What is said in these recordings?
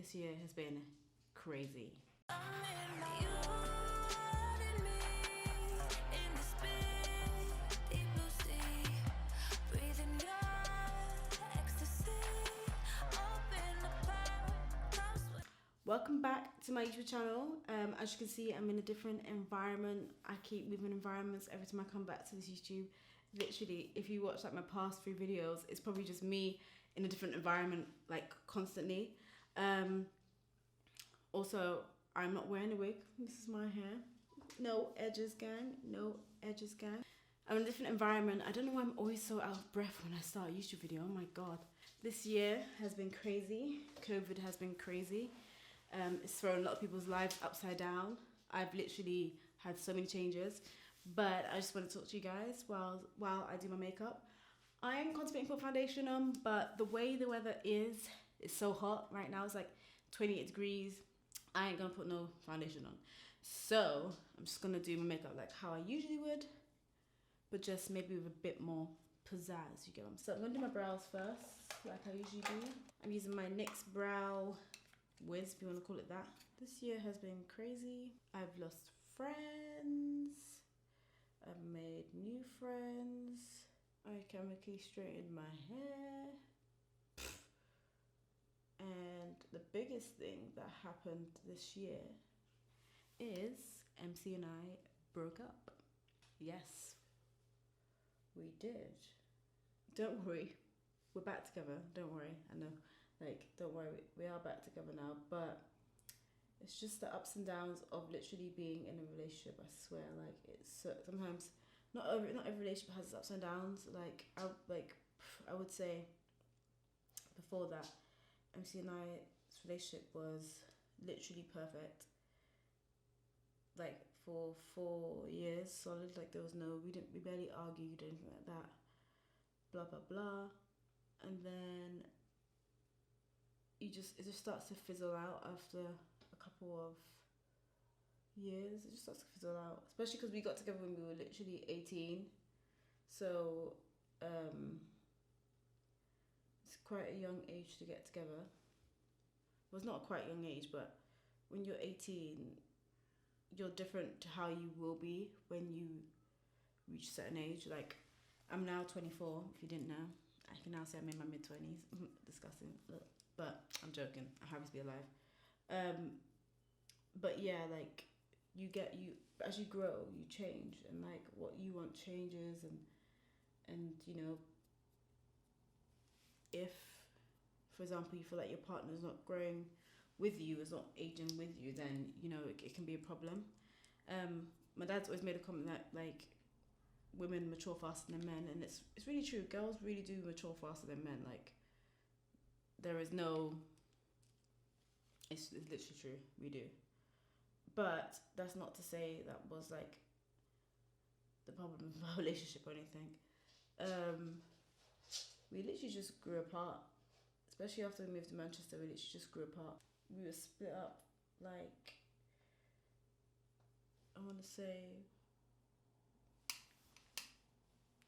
This year has been crazy. Welcome back to my YouTube channel. As you can see, I'm in a different environment. I keep moving environments every time I come back to this YouTube. Literally, if you watch like my past 3 videos, it's probably just me in a different environment, like constantly. Also, I'm not wearing a wig. This is my hair. No edges, gang. No edges, gang. I'm in a different environment. I don't know why I'm always so out of breath when I start a YouTube video. Oh my God. This year has been crazy. COVID has been crazy. It's thrown a lot of people's lives upside down. I've literally had so many changes. But I just want to talk to you guys while I do my makeup. I'm contemplating putting foundation on, but the way the weather is, it's so hot right now. It's like 28 degrees. I ain't gonna put no foundation on. So I'm just gonna do my makeup like how I usually would, but just maybe with a bit more pizzazz, you get what I'm saying? So I'm gonna do my brows first, like I usually do. I'm using my NYX Brow Wiz, if you wanna call it that. This year has been crazy. I've lost friends. I've made new friends. I chemically straightened my hair. And the biggest thing that happened this year is MC and I broke up. Yes, we did. Don't worry, we're back together. Don't worry, I know. Like, don't worry, we are back together now. But it's just the ups and downs of literally being in a relationship. I swear, like it's sometimes not every relationship has its ups and downs. I would say before that, MC and I's relationship was literally perfect. Like for 4 years solid. Like there was we barely argued, anything like that. Blah blah blah. And then it just starts to fizzle out after a couple of years. It just starts to fizzle out, especially because we got together when we were literally 18. So it's quite a young age to get together. Well, it's not quite a young age, but when you're 18, you're different to how you will be when you reach a certain age. Like, I'm now 24, if you didn't know. I can now say I'm in my mid-20s. Disgusting. But I'm joking. I'm happy to be alive. But yeah, like, as you grow, you change. And, like, what you want changes. And you know, if, for example, you feel like your partner's not growing with you, is not aging with you, then, you know, it can be a problem. My dad's always made a comment that, like, women mature faster than men, and it's really true. Girls really do mature faster than men. Like, there is no... It's literally true. We do. But that's not to say that was, like, the problem with our relationship or anything. We literally just grew apart. Especially after we moved to Manchester, we literally just grew apart. We were split up, like, I want to say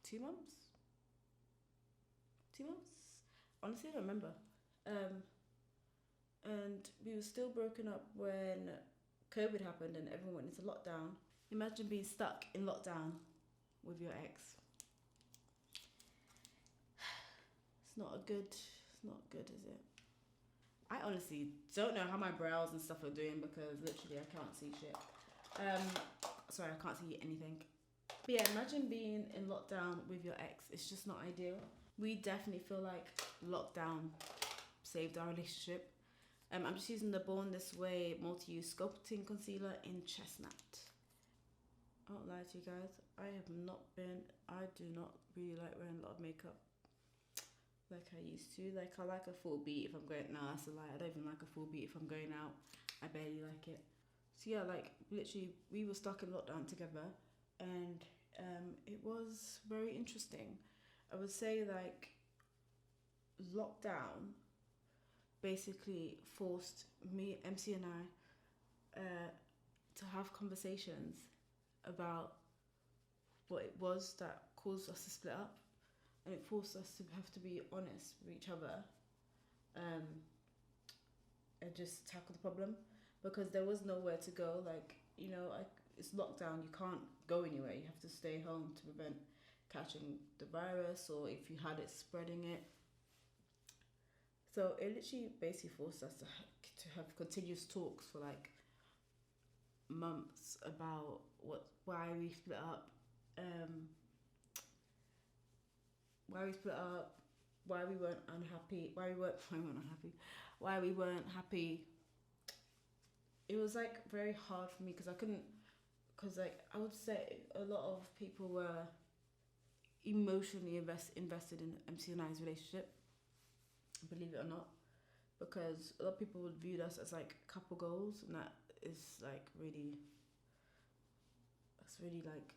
2 months? 2 months? Honestly, I don't remember. And we were still broken up when COVID happened and everyone went into lockdown. Imagine being stuck in lockdown with your ex. It's not good, is it? I honestly don't know how my brows and stuff are doing because literally I can't see shit. Sorry, I can't see anything. But yeah, imagine being in lockdown with your ex. It's just not ideal. We definitely feel like lockdown saved our relationship. I'm just using the Born This Way multi-use sculpting concealer in Chestnut. I won't lie to you guys, I do not really like wearing a lot of makeup like I used to. Like, I like a full beat if I'm going... No, that's a lie. I don't even like a full beat if I'm going out. I barely like it. So yeah, like, literally, we were stuck in lockdown together, and it was very interesting. I would say, like, lockdown basically forced me, MC and I, to have conversations about what it was that caused us to split up. And it forced us to have to be honest with each other. and just tackle the problem, because there was nowhere to go. Like, you know, it's lockdown. You can't go anywhere. You have to stay home to prevent catching the virus, or if you had it, spreading it. So it literally basically forced us to have continuous talks for like months about why we split up, why we split up, why we weren't unhappy, why we weren't happy. It was like very hard for me because I couldn't, because like I would say a lot of people were emotionally invested in MC and I's relationship, believe it or not, because a lot of people would view us as like couple goals, and that is like really, that's really like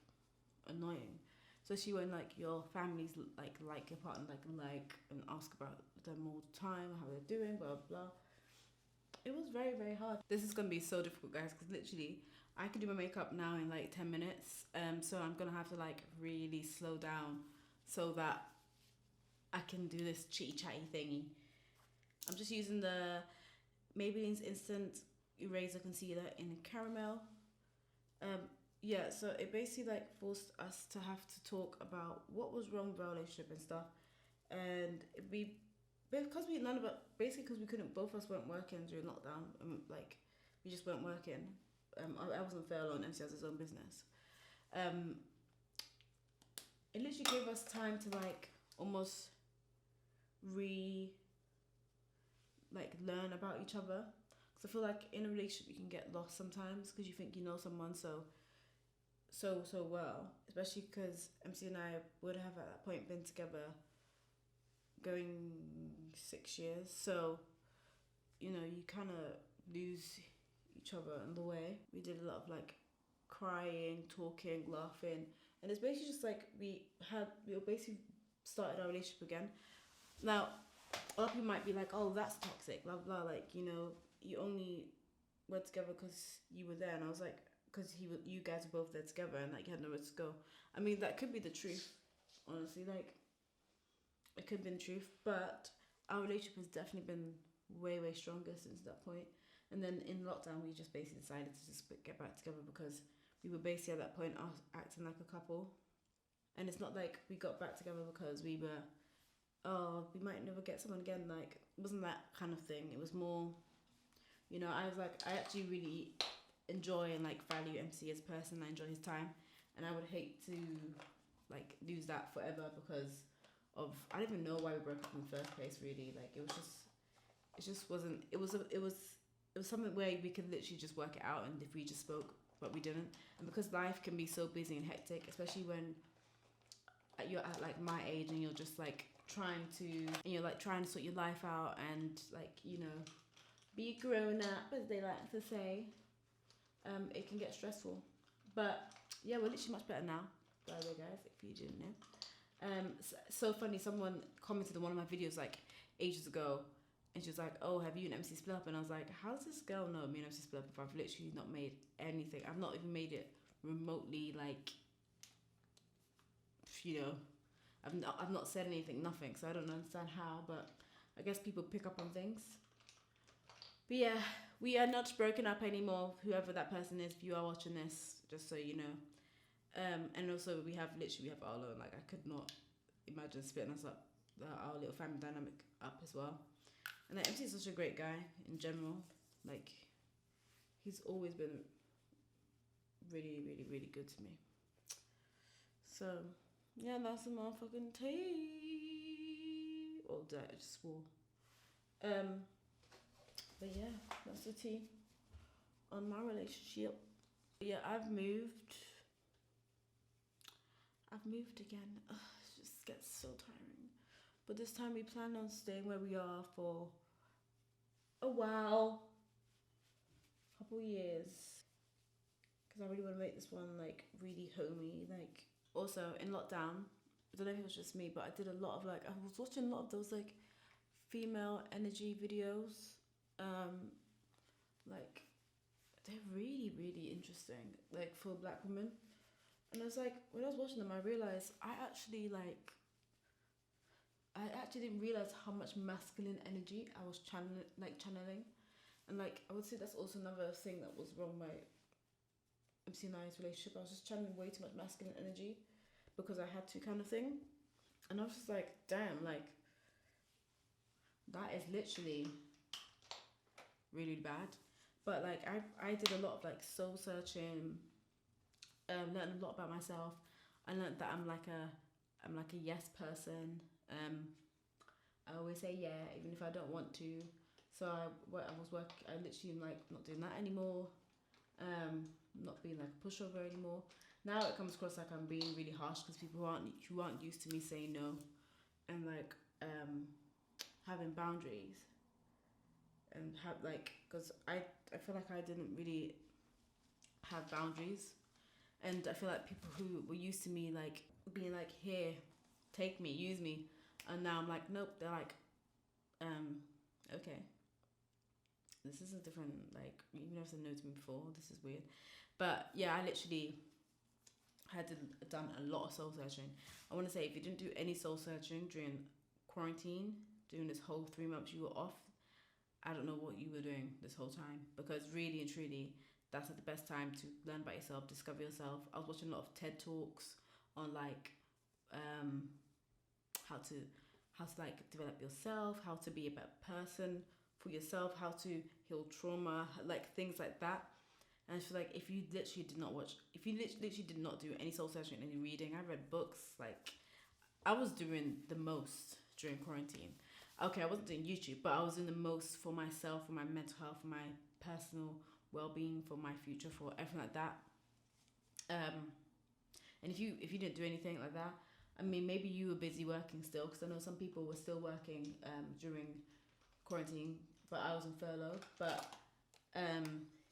annoying. Especially when like your families like your partner like and ask about them all the time, how they're doing, blah blah. It was very very hard. This is gonna be so difficult, guys, because literally I could do my makeup now in like 10 minutes. So I'm gonna have to like really slow down so that I can do this chitty chatty thingy. I'm just using the Maybelline's Instant Eraser Concealer in Caramel. Yeah, so it basically like forced us to have to talk about what was wrong with our relationship and stuff, and because we couldn't, both of us weren't working during lockdown. Like we just weren't working. I wasn't fair alone. MC has his own business. It literally gave us time to like almost learn about each other. Because I feel like in a relationship you can get lost sometimes because you think you know someone so well, especially because MC and I would have at that point been together going 6 years, so you know you kind of lose each other in the way. We did a lot of like crying, talking, laughing, and it's basically just like we basically started our relationship again. Now a lot of people might be like, oh, that's toxic, blah blah, like, you know, you only were together because you were there. And I was like, because you guys were both there together and like you had nowhere to go. I mean, that could be the truth, honestly. Like, it could have been the truth, but our relationship has definitely been way way stronger since that point. And then in lockdown, we just basically decided to just get back together because we were basically at that point acting like a couple. And it's not like we got back together because we were, oh, we might never get someone again. Like, it wasn't that kind of thing. It was more, you know, I was like, I actually really enjoy and like value MC as a person. I enjoy his time, and I would hate to like lose that forever because of, I don't even know why we broke up in the first place. Really, like it just wasn't. It was something where we could literally just work it out, and if we just spoke, but we didn't. And because life can be so busy and hectic, especially when you're at like my age and you're just like trying to sort your life out and like, you know, be grown up, as they like to say. It can get stressful, but yeah, we're literally much better now, by the way, guys, if you didn't know. So funny, someone commented on one of my videos like ages ago, and she was like, oh, have you and MC split up? And I was like, how does this girl know me and MC split up if I've literally not made anything? I've not even made it remotely, like, you know, I've not said anything, nothing, so I don't understand how, but I guess people pick up on things. But yeah, we are not broken up anymore, whoever that person is, if you are watching this, just so you know. And also we have Arlo, and like I could not imagine splitting us up, our little family dynamic up as well. And like MC is such a great guy in general. Like, he's always been really, really, really good to me. So yeah, that's the motherfucking tea. Oh, I just swore. But yeah, that's the tea on my relationship. But yeah, I've moved again. Ugh, it just gets so tiring. But this time we plan on staying where we are for a while, couple years, because I really want to make this one like really homey. Like, also in lockdown, I don't know if it was just me, but I did a lot of I was watching a lot of those like female energy videos. Like, they're really really interesting, like for black women. And I was like, when I was watching them, I realized I actually didn't realize how much masculine energy I was channeling. And like, I would say that's also another thing that was wrong with my MC and I's relationship. I was just channeling way too much masculine energy because I had to, kind of thing. And I was just like, damn, like, that is literally really bad. But like, I did a lot of like soul searching, learned a lot about myself. I learned that I'm like a yes person. I always say yeah, even if I don't want to. So I literally am like not doing that anymore. Not being like a pushover anymore. Now it comes across like I'm being really harsh because people who aren't used to me saying no, and like having boundaries, and have like, because I feel like I didn't really have boundaries, and I feel like people who were used to me like being like, here, take me, use me, and now I'm like, nope. They're like, okay, this is a different, like, you've never said no to me before, this is weird. But yeah, I literally had done a lot of soul searching. I want to say, if you didn't do any soul searching during quarantine, during this whole 3 months you were off, I don't know what you were doing this whole time, because really and truly, that's like the best time to learn about yourself, discover yourself. I was watching a lot of TED Talks on like how to like develop yourself, how to be a better person for yourself, how to heal trauma, like things like that. And I feel like if you literally did not do any soul searching, any reading, I read books, like I was doing the most during quarantine. Okay, I wasn't doing YouTube, but I was doing the most for myself, for my mental health, for my personal well-being, for my future, for everything like that. And if you didn't do anything like that, I mean, maybe you were busy working still, because I know some people were still working during quarantine, but I was in furlough. But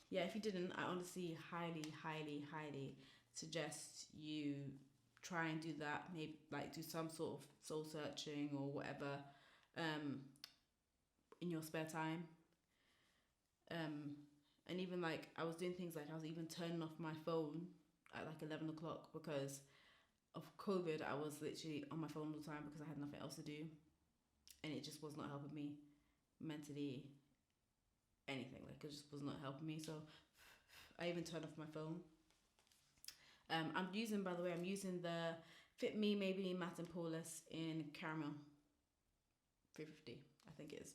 yeah, if you didn't, I honestly highly, highly, highly suggest you try and do that. Maybe like do some sort of soul searching or whatever in your spare time. And even like I was doing things like I was even turning off my phone at like 11 o'clock because of COVID. I was literally on my phone all the time because I had nothing else to do, and it just was not helping me mentally, anything. Like it just was not helping me. So I even turned off my phone. I'm using, by the way, the Fit Me Maybelline Matte and Poreless in Caramel 350, I think it is.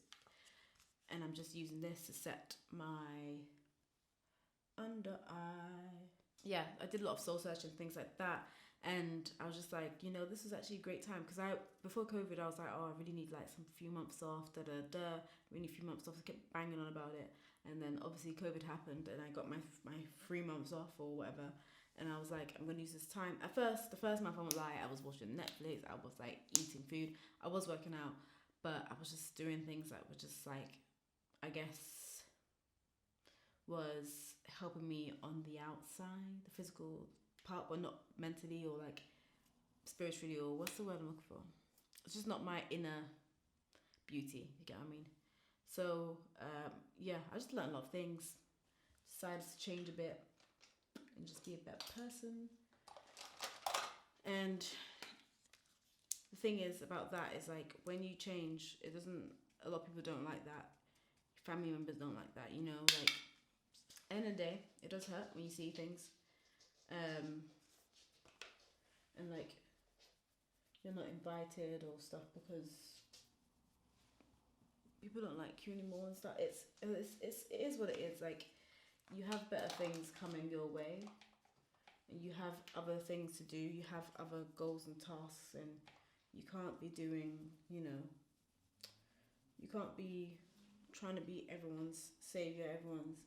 And I'm just using this to set my under eye. Yeah, I did a lot of soul searching, things like that. And I was just like, this is actually a great time, because before COVID I was like, oh, I really need like some few months off, really a few months off. I kept banging on about it, and then obviously COVID happened, and I got my 3 months off or whatever, and I was like, I'm gonna use this time. At first, the first month I won't lie, I was watching Netflix, I was like eating food, I was working out, but I was just doing things that were just like, I guess, was helping me on the outside, the physical part, but not mentally or like spiritually, or what's the word I'm looking for? It's just not my inner beauty, you get what I mean? So yeah, I just learned a lot of things, decided to change a bit and just be a better person. And the thing is about that is like, when you change, a lot of people don't like that, family members don't like that, like end of the day, it does hurt when you see things and like you're not invited or stuff because people don't like you anymore and stuff. It is what it is. Like, you have better things coming your way, and you have other things to do, you have other goals and tasks, and you can't be doing, you can't be trying to be everyone's savior, everyone's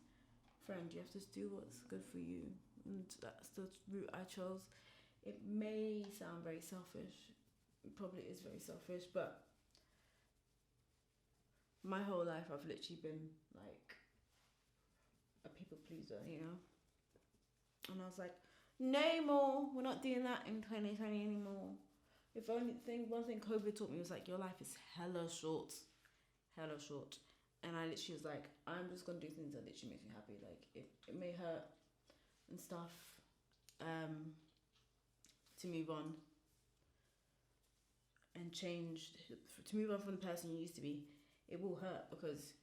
friend. You have to do what's good for you, and that's the route I chose. It may sound very selfish, it probably is very selfish, but my whole life I've literally been like a people pleaser, and I was like, no more, we're not doing that in 2020 anymore. If one thing COVID taught me was like, your life is hella short, and I literally was like, I'm just gonna do things that literally makes me happy. Like, it may hurt and stuff, to move on and change, to move on from the person you used to be. It will hurt because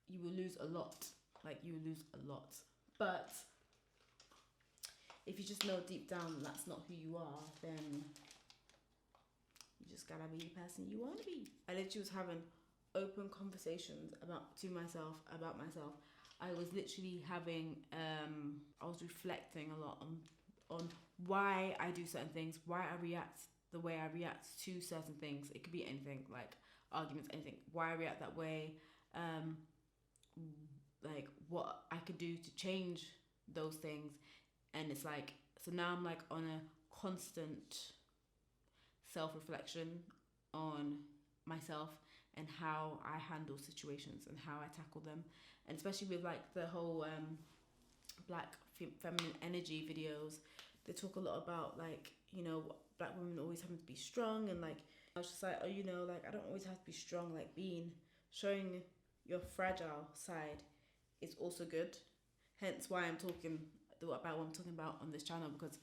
you will lose a lot. Like, you will lose a lot. But if you just know deep down that's not who you are, then you just gotta be the person you want to be. I literally was having open conversations about myself. I was literally having I was reflecting a lot on why I do certain things, why I react the way I react to certain things. It could be anything, like arguments, anything. Why I react that way, like what I could do to change those things. And it's like, so now I'm like on a constant self-reflection on myself and how I handle situations and how I tackle them. And especially with like the whole black feminine energy videos, they talk a lot about like, you know, black women always having to be strong, and like I was just like, oh, you know, like I don't always have to be strong. Like showing your fragile side is also good. Hence why I'm talking about what I'm talking about on this channel, because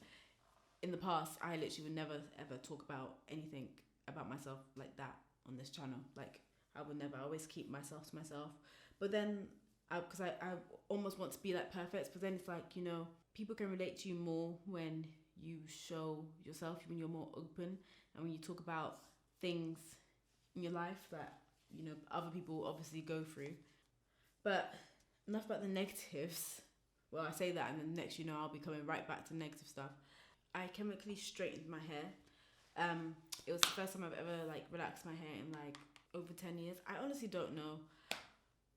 in the past I literally would never ever talk about anything about myself like that on this channel. Like I would never. I always keep myself to myself. But then because I almost want to be like perfect, but then it's like, you know, people can relate to you more when you show yourself, when you're more open, and when you talk about things in your life that, you know, other people obviously go through. But enough about the negatives. Well, I say that, and then next, you know, I'll be coming right back to negative stuff. I chemically straightened my hair. It was the first time I've ever like relaxed my hair in like over 10 years. I honestly don't know,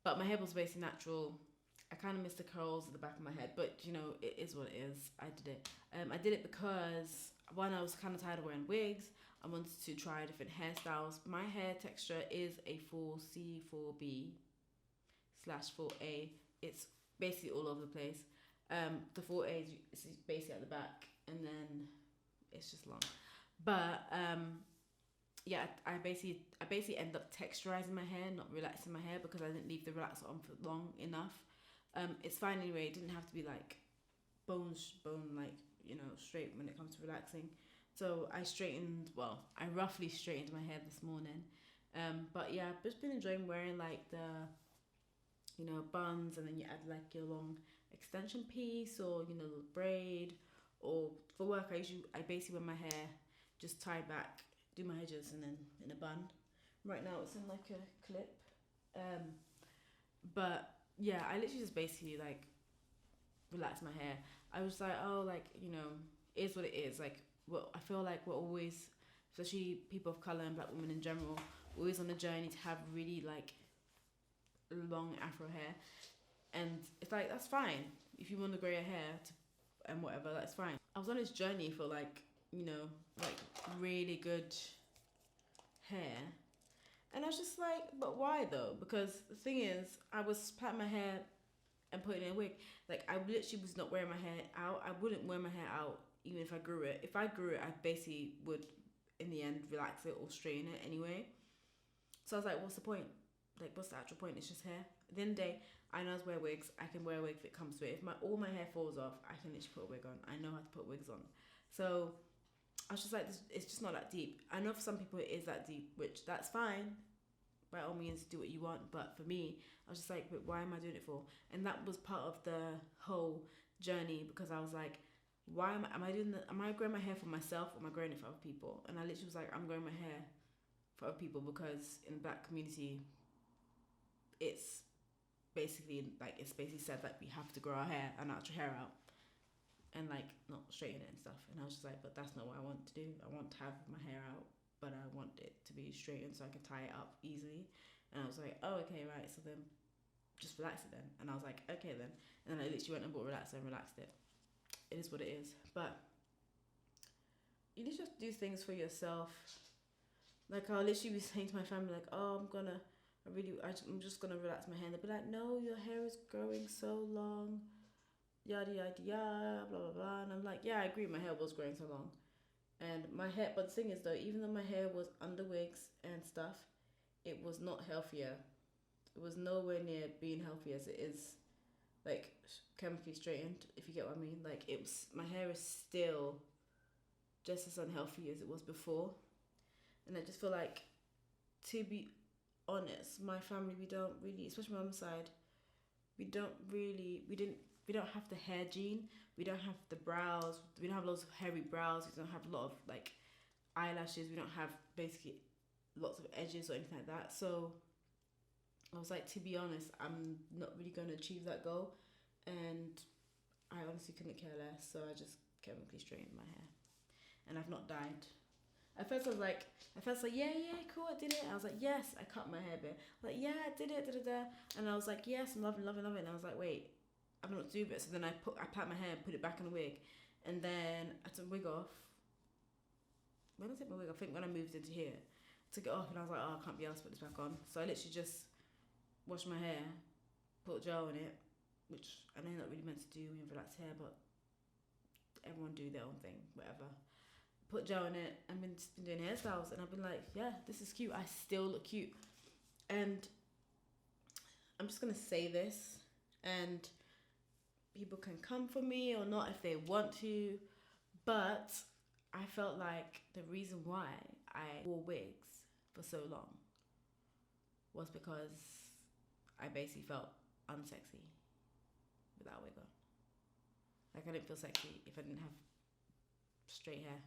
but my hair was basically natural. I kind of missed the curls at the back of my head, but you know, it is what it is. I did it. I did it because, one, I was kind of tired of wearing wigs. I wanted to try different hairstyles. My hair texture is a 4C, 4B/4A. It's basically all over the place. The 4A is basically at the back, and then it's just long. But yeah, I basically ended up texturizing my hair, not relaxing my hair, because I didn't leave the relaxer on for long enough. It's fine anyway. It didn't have to be like bone like, you know, straight when it comes to relaxing. So I roughly straightened my hair this morning. But yeah, I've just been enjoying wearing like the, you know, buns, and then you add like your long extension piece, or, you know, braid. Or for work, I basically wear my hair just tied back, do my edges, and then in a bun. Right now it's in like a clip. But yeah, I literally just basically like relax my hair. I was like, oh, like, you know, it is what it is. Like, well, I feel like we're always, especially people of colour and black women in general, always on a journey to have really like long afro hair. And it's like, that's fine. If you want to grow your hair and whatever, that's fine. I was on this journey for like, you know, like really good hair. And I was just like, but why though? Because the thing is, I was plaiting my hair and putting in a wig. Like, I literally was not wearing my hair out. I wouldn't wear my hair out even if I grew it. If I grew it, I basically would, in the end, relax it or straighten it anyway. So I was like, what's the point? Like, what's the actual point? It's just hair. At the end of the day, I know how to wear wigs. I can wear a wig if it comes to it. If all my hair falls off, I can literally put a wig on. I know how to put wigs on. So I was just like, it's just not that deep. I know for some people it is that deep, which that's fine. By all means, do what you want. But for me, I was just like, but why am I doing it for? And that was part of the whole journey, because I was like, why am I doing that? Am I growing my hair for myself, or am I growing it for other people? And I literally was like, I'm growing my hair for other people, because in the black community, it's basically said that we have to grow our hair, our natural hair out, and like not straighten it and stuff. And I was just like, but that's not what I want to do. I want to have my hair out, but I want it to be straightened so I can tie it up easily. And I was like, oh, okay, right. So then just relax it then. And I was like, okay then. And then I literally went and bought a relaxer and relaxed it. It is what it is. But you need to just do things for yourself. Like, I'll literally be saying to my family, like, oh, I'm just gonna relax my hair. And they'll be like, no, your hair is growing so long, yada yada yada, blah blah blah. And I'm like, yeah, I agree, my hair was growing so long. And my hair, but the thing is though, even though my hair was under wigs and stuff, it was not healthier. It was nowhere near being healthy as it is, like, chemically straightened, if you get what I mean. Like, my hair is still just as unhealthy as it was before. And I just feel like, to be honest, my family, we don't really, especially my mum's side, we don't have the hair gene, we don't have the brows, we don't have lots of hairy brows, we don't have a lot of like eyelashes, we don't have basically lots of edges or anything like that. So I was like, to be honest, I'm not really going to achieve that goal, and I honestly couldn't care less, so I just chemically straightened my hair, and I've not dyed. At first I was like, yeah, cool, I did it. I was like, yes, I cut my hair bare. Like, yeah, I did it, and I was like, yes, I'm loving it. And I was like, wait, I'm not doing it. So then I pat my hair and put it back in a wig, and then I took the wig off. When did I take my wig off? I think when I moved into here, I took it off, and I was like, oh, I can't be asked to put this back on. So I literally just washed my hair, put gel in it, which I know you're not really meant to do when you have relaxed hair, but everyone do their own thing, whatever. Put gel in it, and been doing hairstyles, and I've been like, yeah, this is cute. I still look cute, and I'm just gonna say this, and people can come for me or not if they want to, but I felt like the reason why I wore wigs for so long was because I basically felt unsexy without a wig on. Like, I didn't feel sexy if I didn't have straight hair.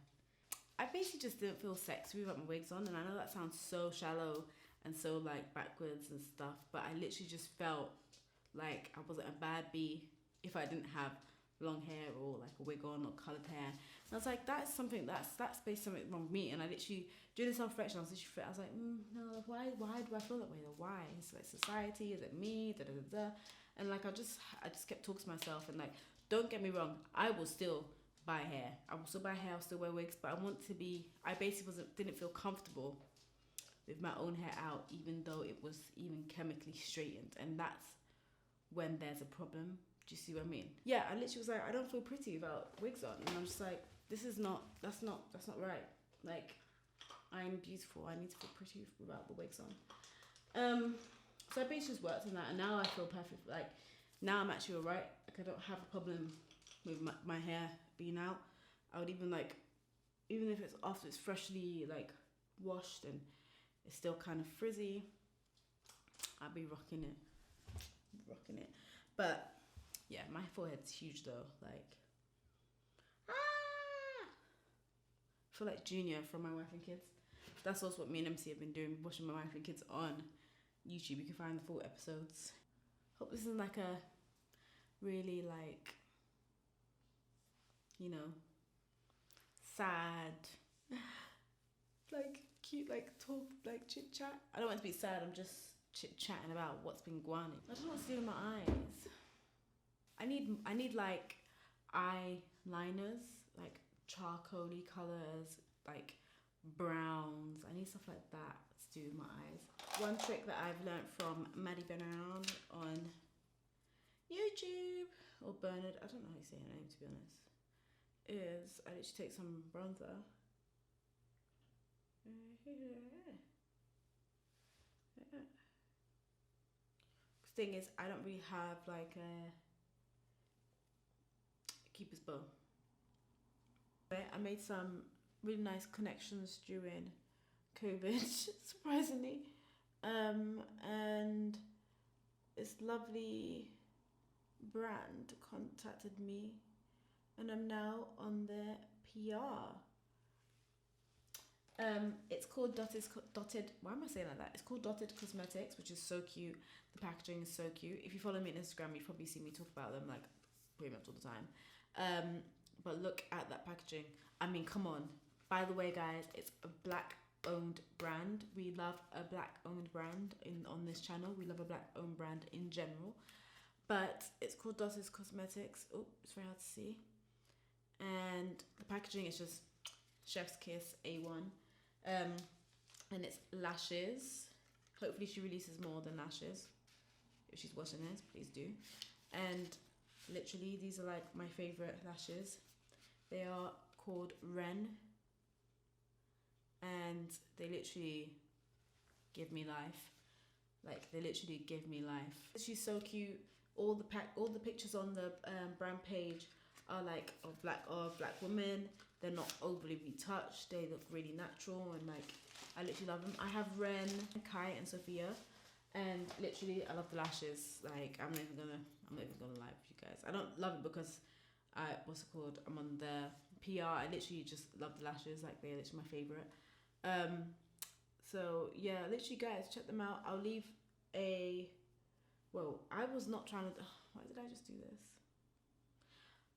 I basically just didn't feel sexy without my wigs on, and I know that sounds so shallow and so like backwards and stuff, but I literally just felt like I wasn't a bad bee if I didn't have long hair or like a wig on or coloured hair. And I was like, that's based something wrong with me. And I literally, during the self-reflection, I was like, no, why do I feel that way? Why? Is it like society? Is it me? And like I just kept talking to myself, and like, don't get me wrong, I will still buy hair. I will still buy hair, I'll still wear wigs, but I basically didn't feel comfortable with my own hair out, even though it was even chemically straightened. And that's when there's a problem. Do you see what I mean? Yeah, I literally was like, I don't feel pretty without wigs on. And I'm just like, that's not right. Like, I'm beautiful. I need to feel pretty without the wigs on. So I basically just worked on that, and now I feel perfect. Like, now I'm actually alright. Like, I don't have a problem with my hair being out. I would even like, even if it's after it's freshly like washed and it's still kind of frizzy, I'd be rocking it. But yeah, my forehead's huge though. Like, I feel like Junior from My Wife and Kids. That's also what me and MC have been doing, watching My Wife and Kids on YouTube. You can find the full episodes. Hope this isn't like a really like, you know, sad, like cute, like talk, like chit chat. I don't want to be sad. I'm just chit chatting about what's been going on. I don't know what's doing with my eyes. I need like eyeliners, like charcoaly colors, like browns. I need stuff like that to do with my eyes. One trick that I've learned from Maddie Brown on YouTube, or Bernard, I don't know how you say her name, to be honest, is I literally take some bronzer. Thing is, I don't really have like a keeper's bow. I made some really nice connections during COVID, surprisingly, and this lovely brand contacted me, and I'm now on their PR. It's called Dotted. Why am I saying like that? It's called Dotted Cosmetics, which is so cute. The packaging is so cute. If you follow me on Instagram, you've probably seen me talk about them like pretty much all the time. But look at that packaging. I mean, come on. By the way, guys, it's a Black-owned brand. We love a Black-owned brand on this channel. We love a Black-owned brand in general. But it's called Dotted Cosmetics. Oh, it's very hard to see. And the packaging is just chef's kiss A1. And it's lashes. Hopefully she releases more than lashes. If she's watching this, please do. And literally, these are like my favorite lashes. They are called Ren, and they literally give me life. Like, they literally give me life. She's so cute. All the pictures on the brand page are like of black women. They're not overly retouched. They look really natural, and like, I literally love them. I have Ren, Kai, and Sophia, And literally, I love the lashes. Like, I'm not even gonna lie with you guys. I don't love it because I'm on the PR. I literally just love the lashes. Like, they're literally my favorite. So yeah, literally, guys, check them out. I'll leave a. Well, I was not trying to. Why did I just do this?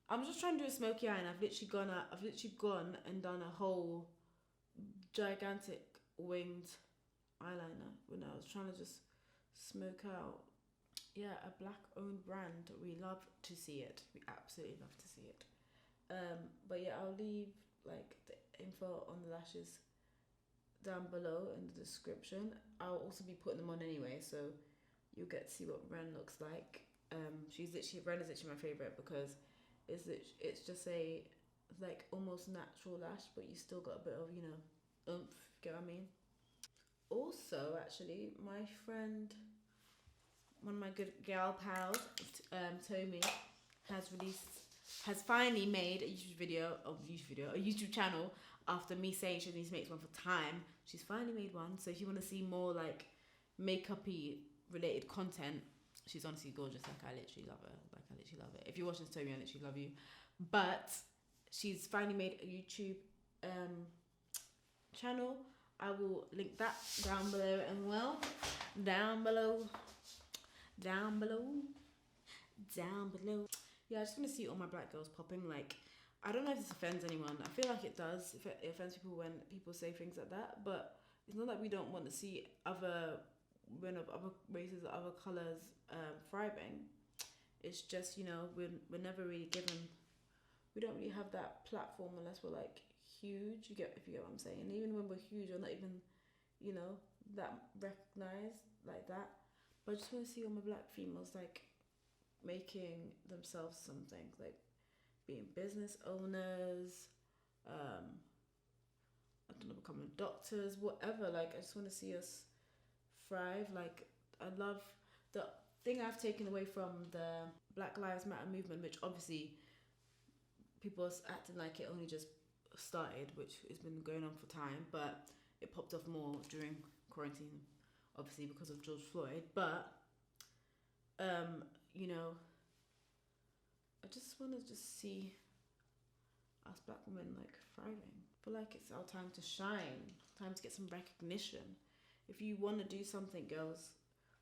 I'm just trying to do a smoky eye, and I've literally gone and done a whole gigantic winged eyeliner when I was trying to just smoke out. Yeah, a black owned brand. We love to see it. We absolutely love to see it. But yeah, I'll leave like the info on the lashes down below in the description. I'll also be putting them on anyway, so you'll get to see what Ren looks like. Ren is literally my favorite because it's just a like almost natural lash, but you still got a bit of oomph. Get what I mean? Also, actually, my friend, one of my good gal pals, Tommy, has finally made a YouTube channel after me saying she needs to make one for time. She's finally made one. So if you want to see more like makeup-y related content, she's honestly gorgeous. Like, I literally love her. If you're watching this, Tommy, I literally love you. But she's finally made a YouTube channel. I will link that down below as well. Down below. Yeah, I just want to see all my black girls popping. Like, I don't know if this offends anyone. I feel like it does. It offends people when people say things like that. But it's not that we don't want to see other women of other races or other colours thriving. It's just, we're never really given. We don't really have that platform unless we're like huge. If you get what I'm saying. And even when we're huge, we're not even, that recognized like that. But I just want to see all my black females like making themselves something, like being business owners, I don't know, becoming doctors, whatever. Like, I just want to see us thrive. Like, I love the thing I've taken away from the Black Lives Matter movement, which obviously people are acting like it only just started, which has been going on for time, but it popped off more during quarantine, obviously because of George Floyd. But I just want to just see us black women like thriving. I feel like it's our time to shine, time to get some recognition. If you want to do something, girls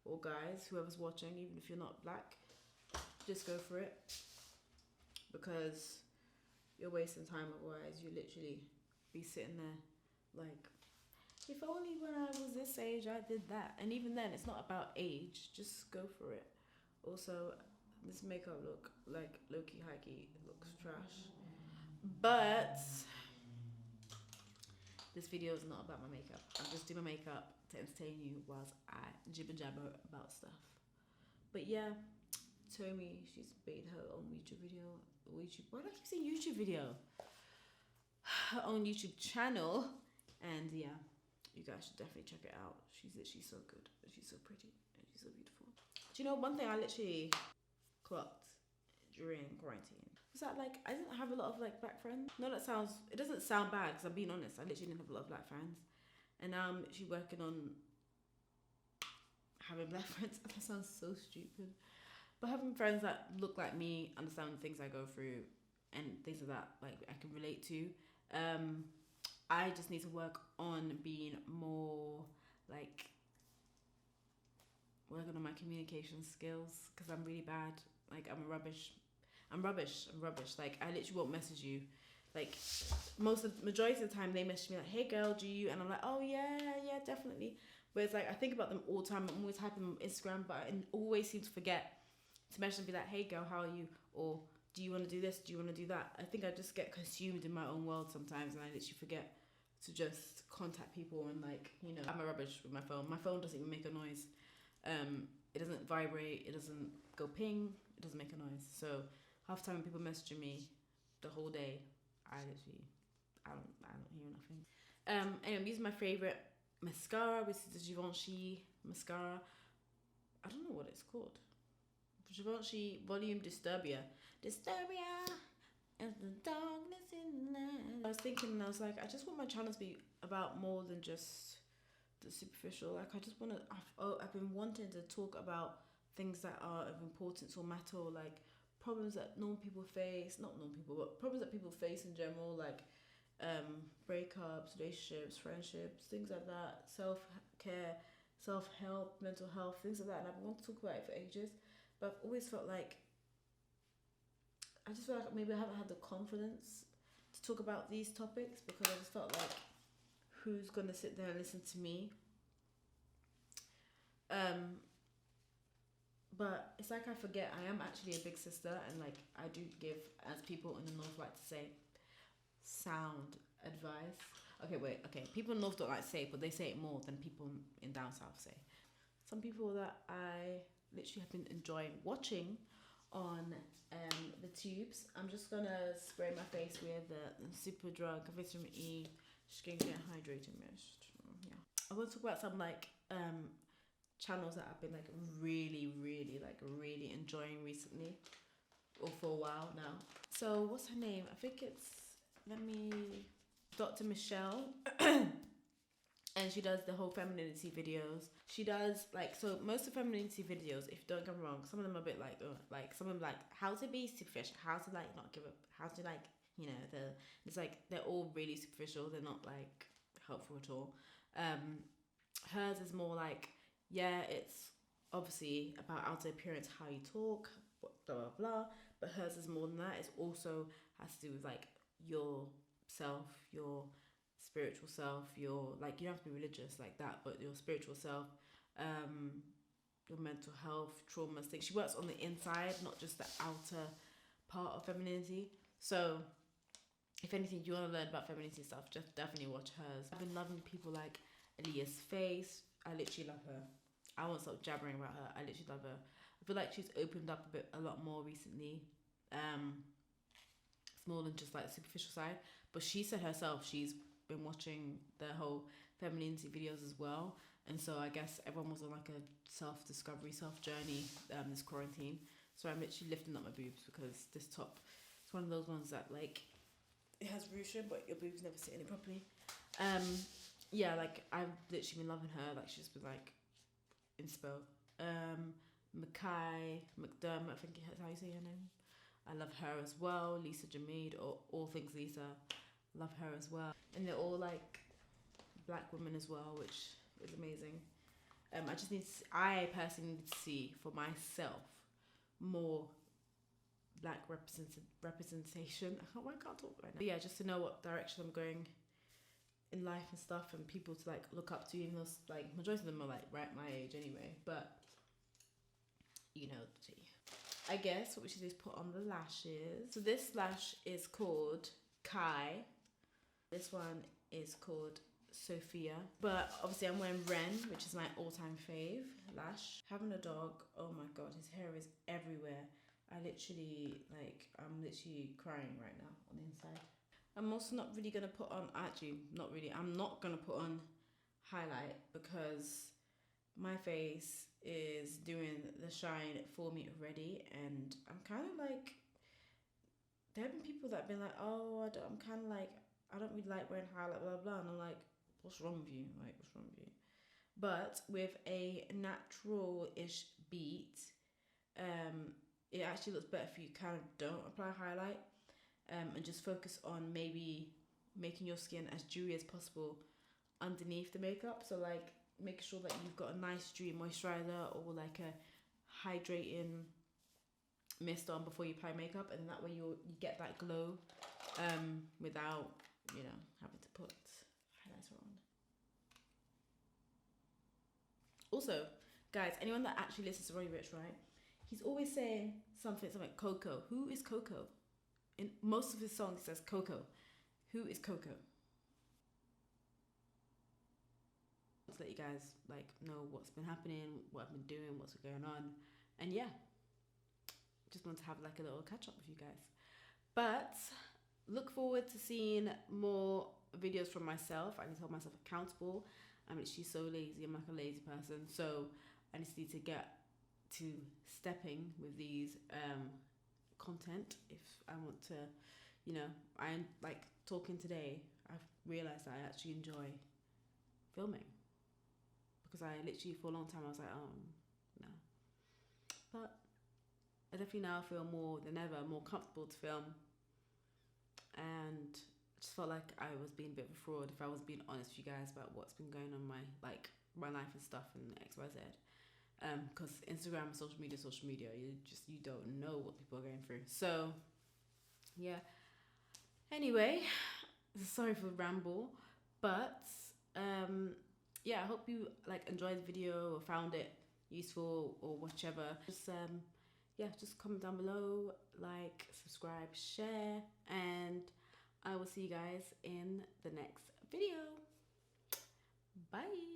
or guys, whoever's watching, even if you're not black, just go for it, because you're wasting time otherwise. You literally be sitting there like, if only when I was this age I did that. And even then, it's not about age, just go for it. Also, this makeup look like low-key, high-key, it looks trash. But this video is not about my makeup. I'm just doing my makeup to entertain you whilst I jibber jabber about stuff. But yeah, Tommy, she's made her own YouTube video. Why do I keep saying YouTube video? Her own YouTube channel. And yeah, you guys should definitely check it out. She's so good. And she's so pretty. And she's so beautiful. Do you know one thing I literally clocked during quarantine? Was that like, I didn't have a lot of like black friends. No, it doesn't sound bad because I'm being honest. I literally didn't have a lot of black friends. And now I'm literally working on having black friends. That sounds so stupid. But having friends that look like me, understand the things I go through and things like that, like I can relate to. I just need to work on being more like working on my communication skills, because I'm really bad. Like, I'm rubbish. Like, I literally won't message you. Like, majority of the time they message me like, hey girl, do you? And I'm like, oh yeah, definitely. Whereas like, I think about them all the time. I'm always typing on Instagram, but I always seem to forget to message and be like, hey girl, how are you? Or do you want to do this? Do you want to do that? I think I just get consumed in my own world sometimes, and I literally forget to just contact people. And like, I'm a rubbish with my phone. My phone doesn't even make a noise. It doesn't vibrate. It doesn't go ping. It doesn't make a noise. So half the time when people messaging me the whole day, I don't hear nothing. Anyway, I'm using my favorite mascara, which is the Givenchy mascara. I don't know what it's called. Givenchy Volume Disturbia. And the darkness in the night. I was thinking, and I was like, I just want my channel to be about more than just the superficial. Like I just want to. I've been wanting to talk about things that are of importance or matter, or like problems that normal people face. Not normal people, but problems that people face in general, like breakups, relationships, friendships, things like that. Self care, self help, mental health, things like that. And I've been wanting to talk about it for ages, but I've always felt like I just feel like maybe I haven't had the confidence to talk about these topics because I just felt like who's gonna sit there and listen to me? But it's like I forget I am actually a big sister, and like I do give, as people in the north like to say, sound advice. Okay, wait, okay. People in the north don't like to say it, but they say it more than people in down south say. Some people that I literally have been enjoying watching on the tubes. I'm just gonna spray my face with the super drug vitamin E skincare hydrating mist. Yeah, I want to talk about some like channels that I've been like really enjoying recently, or for a while now. So what's her name? I think it's Dr. Michelle. And she does the whole femininity videos. She does like, so most of femininity videos, if don't get me wrong, some of them are a bit like some of them like how to be superficial, how to like not give up, how to like, you know, it's like they're all really superficial. They're not like helpful at all. Hers is more like, yeah, it's obviously about outer appearance, how you talk, blah blah blah. But hers is more than that. It's also has to do with like your self, your spiritual self, your like, you don't have to be religious like that, but your spiritual self, your mental health, trauma things. She works on the inside, not just the outer part of femininity. So if anything, you want to learn about femininity stuff, just definitely watch hers. I've been loving people like Aaliyah's Face. I literally love her. I won't stop jabbering about her. I literally love her. I feel like she's opened up a lot more recently. It's more than just like the superficial side. But she said herself she's been watching the whole femininity videos as well. And so I guess everyone was on like a self-discovery, self-journey this quarantine. So I'm literally lifting up my boobs because this top, it's one of those ones that like, it has ruching, but your boobs never sit in it properly. Yeah, like I've literally been loving her. Like she's been like inspo. Mackay McDermott, I think that's how you say her name. I love her as well. Lisa Jamid, or all things Lisa, love her as well. And they're all like black women as well, which is amazing. I personally need to see for myself more black representation. I can't talk right now. But yeah, just to know what direction I'm going in life and stuff, and people to like look up to, even though like majority of them are like right my age anyway, but you know, I guess what we should do is put on the lashes. So this lash is called Kai. This one is called Sophia. But obviously I'm wearing Ren, which is my all-time fave lash. Having a dog, oh my god, his hair is everywhere. I'm literally crying right now on the inside. I'm also not really gonna put on, I'm not gonna put on highlight because my face is doing the shine for me already, and I'm kind of like, there have been people that have been like, oh, I don't really like wearing highlight, blah blah, and I'm like, what's wrong with you? Like, what's wrong with you? But with a natural-ish beat, it actually looks better if you kind of don't apply highlight, and just focus on maybe making your skin as dewy as possible underneath the makeup. So like, make sure that you've got a nice dewy moisturizer or like a hydrating mist on before you apply makeup, and that way you get that glow without, you know, having to put highlighter on. Also, guys, anyone that actually listens to Ronnie Rich, right? He's always saying something Coco. Who is Coco? In most of his songs it says Coco. Who is Coco? Let's let you guys like know what's been happening, what I've been doing, what's going on. And yeah, just want to have like a little catch up with you guys. But look forward to seeing more videos from myself. I need to hold myself accountable. I'm literally so lazy. I'm like a lazy person. So I just need to get to stepping with these content if I want to, you know, I like talking today. I've realized that I actually enjoy filming. because I literally for a long time I was like, no. But I definitely now feel more than ever more comfortable to film, and I just felt like I was being a bit of a fraud if I was being honest with you guys about what's been going on in my life and stuff and XYZ. Because Instagram and social media, you don't know what people are going through. So yeah. Anyway, sorry for the ramble, but yeah, I hope you enjoyed the video or found it useful or whichever. Just comment down below, subscribe, share, and I will see you guys in the next video. Bye.